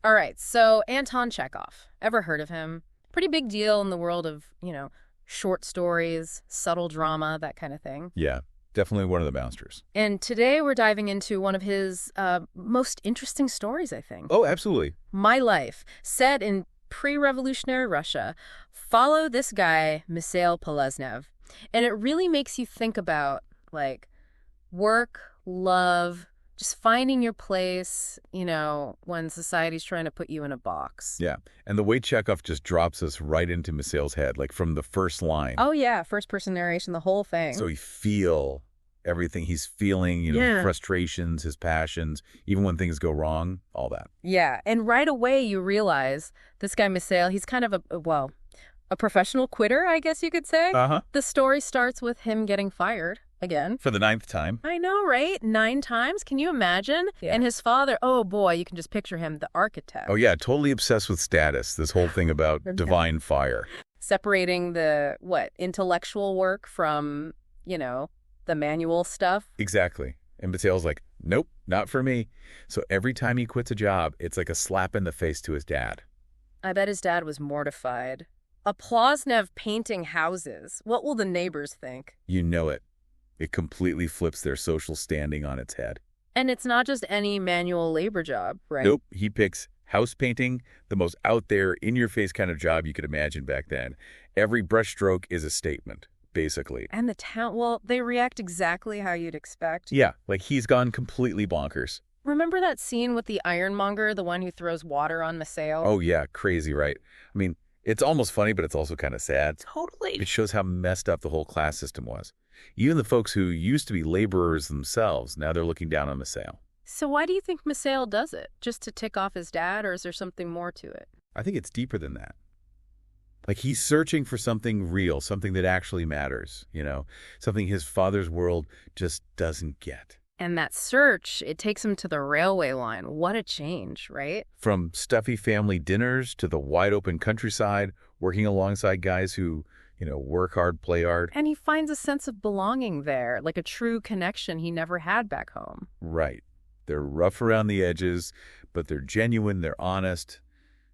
All right, so Anton Chekhov. Ever heard of him? Pretty big deal in the world of, short stories, subtle drama, that kind of thing. Yeah, definitely one of the masters. And today we're diving into one of his most interesting stories, I think. Oh, absolutely. My Life, set in pre-revolutionary Russia. Follow this guy, Mikhail Poleznev. And it really makes you think about, like, work, love, just finding your place, when society's trying to put you in a box. Yeah, and the way Chekhov just drops us right into Mikhail's head, like from the first line. Oh, yeah, first-person narration, the whole thing. So you feel everything he's feeling, Yeah. frustrations, his passions, even when things go wrong, all that. Yeah, and right away you realize this guy, Mikhail, he's kind of a professional quitter, I guess you could say. Uh-huh. The story starts with him getting fired again. For the 9th time. I know, right? 9 times? Can you imagine? Yeah. And his father, oh boy, you can just picture him, the architect. Oh, yeah, totally obsessed with status, this whole thing about Okay. divine fire. Separating the, intellectual work from, the manual stuff. Exactly. And Mikhail's like, nope, not for me. So every time he quits a job, it's like a slap in the face to his dad. I bet his dad was mortified. A Plosnev painting houses. What will the neighbors think? You know it. It completely flips their social standing on its head. And it's not just any manual labor job, right? Nope, he picks house painting, the most out there, in-your-face kind of job you could imagine back then. Every brushstroke is a statement, basically. And the town, well, they react exactly how you'd expect. Yeah, like he's gone completely bonkers. Remember that scene with the ironmonger, the one who throws water on Mikhail? Oh yeah, crazy, right? I mean, it's almost funny, but it's also kind of sad. Totally. It shows how messed up the whole class system was. Even the folks who used to be laborers themselves, now they're looking down on Mikhail. So why do you think Mikhail does it? Just to tick off his dad, or is there something more to it? I think it's deeper than that. Like he's searching for something real, something that actually matters, something his father's world just doesn't get. And that search, it takes him to the railway line. What a change, right? From stuffy family dinners to the wide open countryside, working alongside guys who, work hard, play hard. And he finds a sense of belonging there, like a true connection he never had back home. Right. They're rough around the edges, but they're genuine, they're honest,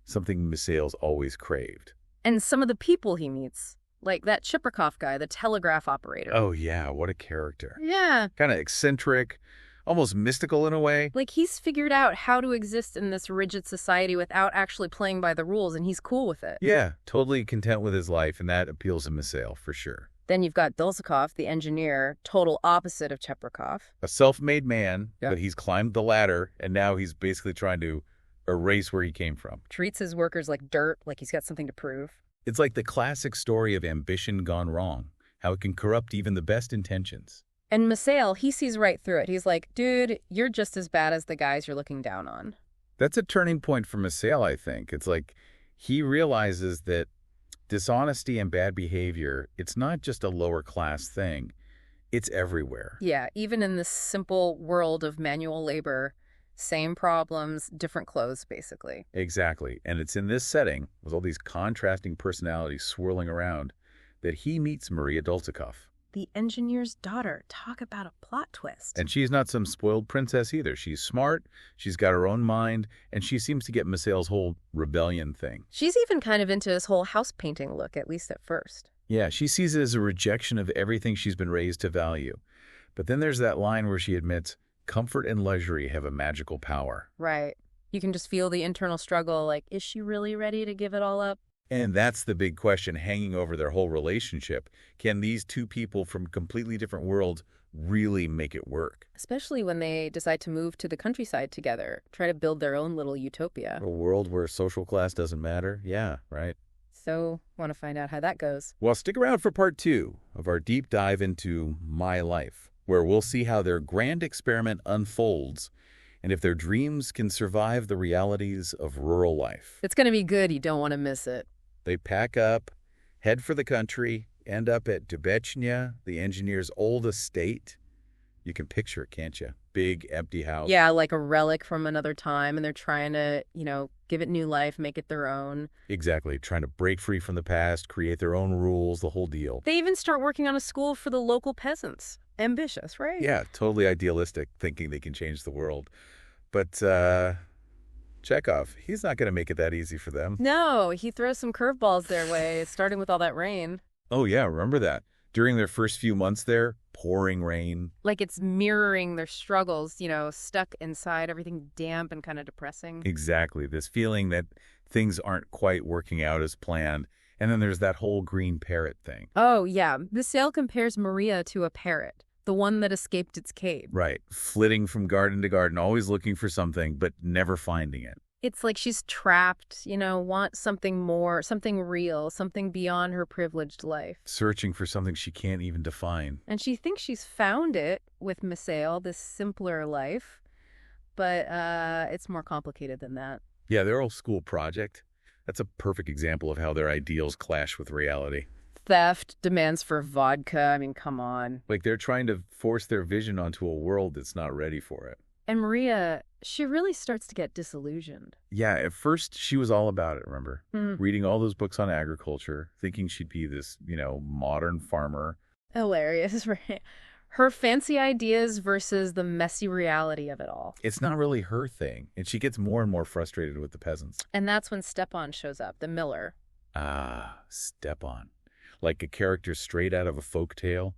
something Mikhail's always craved. And some of the people he meets, like that Chiprikov guy, the telegraph operator. Oh, yeah, what a character. Yeah. Kind of eccentric, almost mystical in a way. Like he's figured out how to exist in this rigid society without actually playing by the rules, and he's cool with it. Yeah, totally content with his life, and that appeals to Mikhail for sure. Then you've got Dulzakov, the engineer, total opposite of Cheprikov. A self-made man, Yeah. but he's climbed the ladder, and now he's basically trying to erase where he came from. Treats his workers like dirt, like he's got something to prove. It's like the classic story of ambition gone wrong, how it can corrupt even the best intentions. And Mikhail, he sees right through it. He's like, dude, you're just as bad as the guys you're looking down on. That's a turning point for Mikhail, I think. It's like he realizes that dishonesty and bad behavior, it's not just a lower class thing. It's everywhere. Yeah, even in this simple world of manual labor, same problems, different clothes, basically. Exactly. And it's in this setting, with all these contrasting personalities swirling around, that he meets Maria Dolzakov. The engineer's daughter. Talk about a plot twist. And she's not some spoiled princess either. She's smart, she's got her own mind, and she seems to get Mikhail's whole rebellion thing. She's even kind of into his whole house painting look, at least at first. Yeah, she sees it as a rejection of everything she's been raised to value. But then there's that line where she admits, comfort and luxury have a magical power. Right. You can just feel the internal struggle, like, is she really ready to give it all up? And that's the big question hanging over their whole relationship. Can these two people from completely different worlds really make it work? Especially when they decide to move to the countryside together, try to build their own little utopia. A world where social class doesn't matter? Yeah, right. So, want to find out how that goes. Well, stick around for part 2 of our deep dive into My Life, where we'll see how their grand experiment unfolds and if their dreams can survive the realities of rural life. It's going to be good. You don't want to miss it. They pack up, head for the country, end up at Dubechnya, the engineer's old estate. You can picture it, can't you? Big, empty house. Yeah, like a relic from another time, and they're trying to, give it new life, make it their own. Exactly. Trying to break free from the past, create their own rules, the whole deal. They even start working on a school for the local peasants. Ambitious, right? Yeah, totally idealistic, thinking they can change the world. But Chekhov, he's not going to make it that easy for them. No, he throws some curveballs their way, starting with all that rain. Oh, yeah, remember that. During their first few months there, pouring rain. Like it's mirroring their struggles, stuck inside, everything damp and kind of depressing. Exactly, this feeling that things aren't quite working out as planned. And then there's that whole green parrot thing. Oh, yeah. Misael compares Maria to a parrot, the one that escaped its cage. Right, flitting from garden to garden, always looking for something, but never finding it. It's like she's trapped, wants something more, something real, something beyond her privileged life. Searching for something she can't even define. And she thinks she's found it with Misael, this simpler life, but it's more complicated than that. Yeah, their old school project, that's a perfect example of how their ideals clash with reality. Theft, demands for vodka, I mean, come on. Like they're trying to force their vision onto a world that's not ready for it. And Maria, she really starts to get disillusioned. Yeah, at first she was all about it, remember? Reading all those books on agriculture, thinking she'd be this, modern farmer. Hilarious, right? Her fancy ideas versus the messy reality of it all. It's not really her thing, and she gets more and more frustrated with the peasants. And that's when Stepan shows up, the miller. Ah, Stepan. Like a character straight out of a folk tale.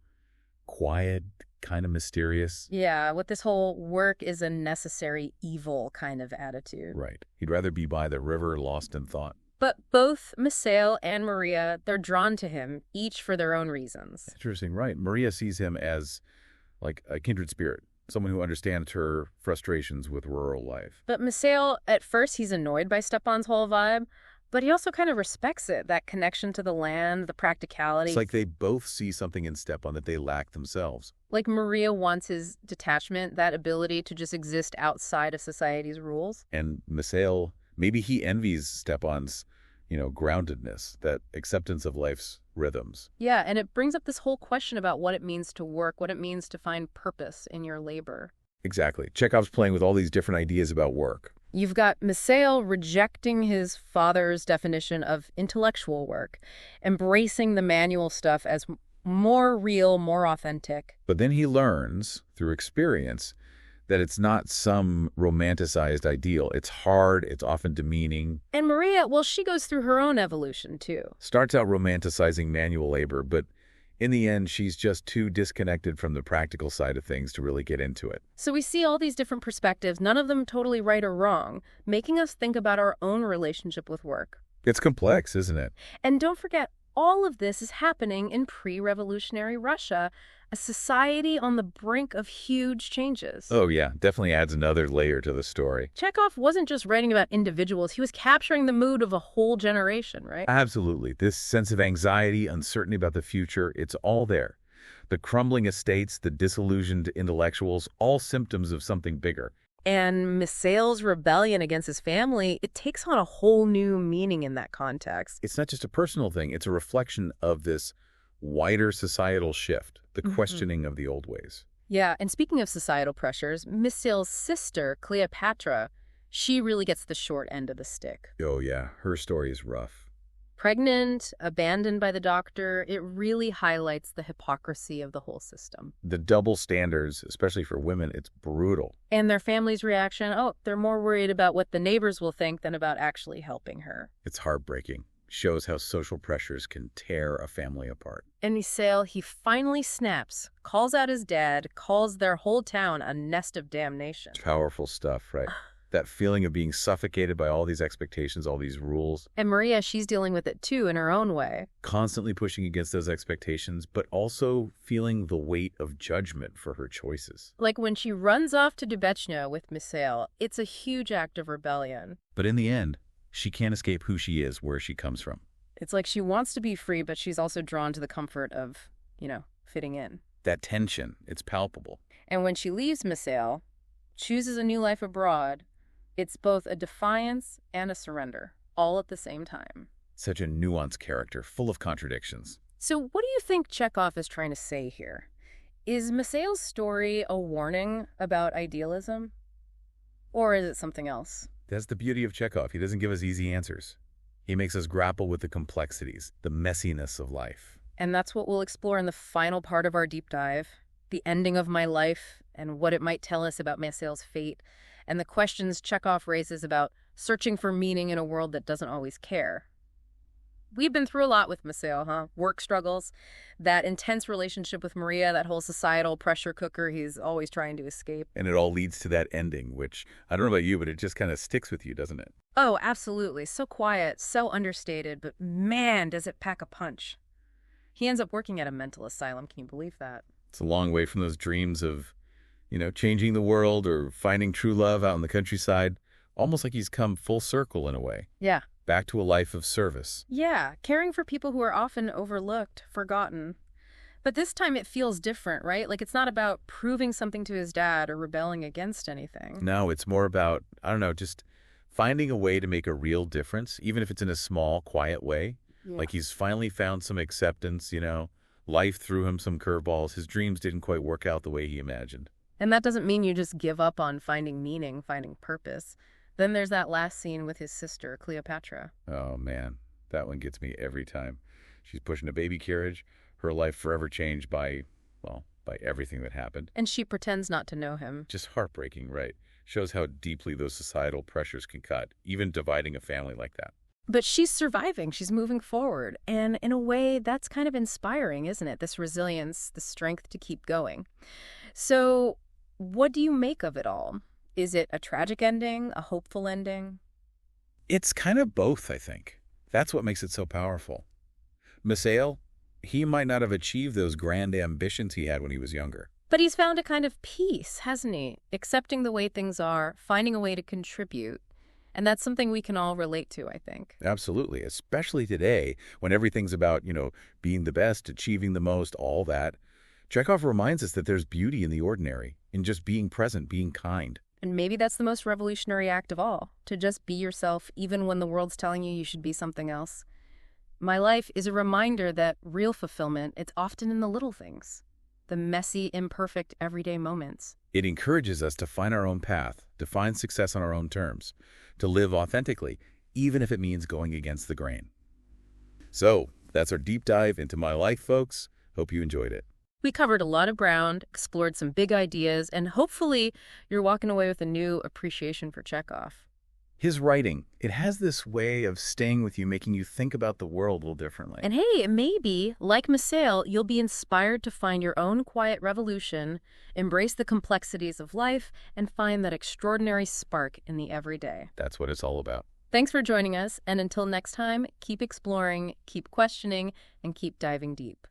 Quiet, kind of mysterious. Yeah, with this whole work is a necessary evil kind of attitude. Right. He'd rather be by the river lost in thought. But both Misael and Maria, they're drawn to him, each for their own reasons. Interesting, right. Maria sees him as like a kindred spirit, someone who understands her frustrations with rural life. But Misael, at first, he's annoyed by Stepan's whole vibe, but he also kind of respects it, that connection to the land, the practicality. It's like they both see something in Stepan that they lack themselves. Like Maria wants his detachment, that ability to just exist outside of society's rules. And Misael, maybe he envies Stepan's, groundedness, that acceptance of life's rhythms. Yeah, and it brings up this whole question about what it means to work, what it means to find purpose in your labor. Exactly. Chekhov's playing with all these different ideas about work. You've got Misael rejecting his father's definition of intellectual work, embracing the manual stuff as more real, more authentic. But then he learns, through experience, that it's not some romanticized ideal. It's hard, it's often demeaning. And Maria, well, she goes through her own evolution, too. Starts out romanticizing manual labor, but in the end, she's just too disconnected from the practical side of things to really get into it. So we see all these different perspectives, none of them totally right or wrong, making us think about our own relationship with work. It's complex, isn't it? And don't forget, all of this is happening in pre-revolutionary Russia, a society on the brink of huge changes. Oh, yeah. Definitely adds another layer to the story. Chekhov wasn't just writing about individuals. He was capturing the mood of a whole generation, right? Absolutely. This sense of anxiety, uncertainty about the future, it's all there. The crumbling estates, the disillusioned intellectuals, all symptoms of something bigger. And Misael's rebellion against his family, it takes on a whole new meaning in that context. It's not just a personal thing. It's a reflection of this wider societal shift, the questioning of the old ways. Yeah, and speaking of societal pressures, Misael's sister, Cleopatra, she really gets the short end of the stick. Oh, yeah. Her story is rough. Pregnant, abandoned by the doctor, it really highlights the hypocrisy of the whole system. The double standards, especially for women, it's brutal. And their family's reaction, they're more worried about what the neighbors will think than about actually helping her. It's heartbreaking. Shows how social pressures can tear a family apart. And Misael, he finally snaps, calls out his dad, calls their whole town a nest of damnation. Powerful stuff, right? That feeling of being suffocated by all these expectations, all these rules. And Maria, she's dealing with it too in her own way. Constantly pushing against those expectations, but also feeling the weight of judgment for her choices. Like when she runs off to Dubechnya with Misael, it's a huge act of rebellion. But in the end, she can't escape who she is, where she comes from. It's like she wants to be free, but she's also drawn to the comfort of, fitting in. That tension, it's palpable. And when she leaves Misael, chooses a new life abroad, it's both a defiance and a surrender, all at the same time. Such a nuanced character, full of contradictions. So what do you think Chekhov is trying to say here? Is Misael's story a warning about idealism? Or is it something else? That's the beauty of Chekhov. He doesn't give us easy answers. He makes us grapple with the complexities, the messiness of life. And that's what we'll explore in the final part of our deep dive, the ending of my life and what it might tell us about Misael's fate, and the questions Chekhov raises about searching for meaning in a world that doesn't always care. We've been through a lot with Maceo, huh? Work struggles, that intense relationship with Maria, that whole societal pressure cooker he's always trying to escape. And it all leads to that ending, which, I don't know about you, but it just kind of sticks with you, doesn't it? Oh, absolutely. So quiet, so understated, but man, does it pack a punch. He ends up working at a mental asylum. Can you believe that? It's a long way from those dreams of, changing the world or finding true love out in the countryside. Almost like he's come full circle in a way, Yeah. back to a life of service. Yeah, caring for people who are often overlooked, forgotten. But this time it feels different, right? Like it's not about proving something to his dad or rebelling against anything. No, it's more about, I don't know, just finding a way to make a real difference, even if it's in a small, quiet way. Yeah. Like he's finally found some acceptance, Life threw him some curveballs. His dreams didn't quite work out the way he imagined. And that doesn't mean you just give up on finding meaning, finding purpose. Then there's that last scene with his sister, Cleopatra. Oh, man, that one gets me every time. She's pushing a baby carriage. Her life forever changed by everything that happened. And she pretends not to know him. Just heartbreaking, right? Shows how deeply those societal pressures can cut, even dividing a family like that. But she's surviving. She's moving forward. And in a way, that's kind of inspiring, isn't it? This resilience, the strength to keep going. So what do you make of it all? Is it a tragic ending, a hopeful ending? It's kind of both, I think. That's what makes it so powerful. Misael, he might not have achieved those grand ambitions he had when he was younger. But he's found a kind of peace, hasn't he? Accepting the way things are, finding a way to contribute. And that's something we can all relate to, I think. Absolutely, especially today when everything's about, being the best, achieving the most, all that. Chekhov reminds us that there's beauty in the ordinary, in just being present, being kind. And maybe that's the most revolutionary act of all, to just be yourself even when the world's telling you should be something else. My life is a reminder that real fulfillment, it's often in the little things, the messy, imperfect, everyday moments. It encourages us to find our own path, to find success on our own terms, to live authentically, even if it means going against the grain. So, that's our deep dive into my life, folks. Hope you enjoyed it. We covered a lot of ground, explored some big ideas, and hopefully you're walking away with a new appreciation for Chekhov. His writing, it has this way of staying with you, making you think about the world a little differently. And hey, maybe, like Maceo, you'll be inspired to find your own quiet revolution, embrace the complexities of life, and find that extraordinary spark in the everyday. That's what it's all about. Thanks for joining us, and until next time, keep exploring, keep questioning, and keep diving deep.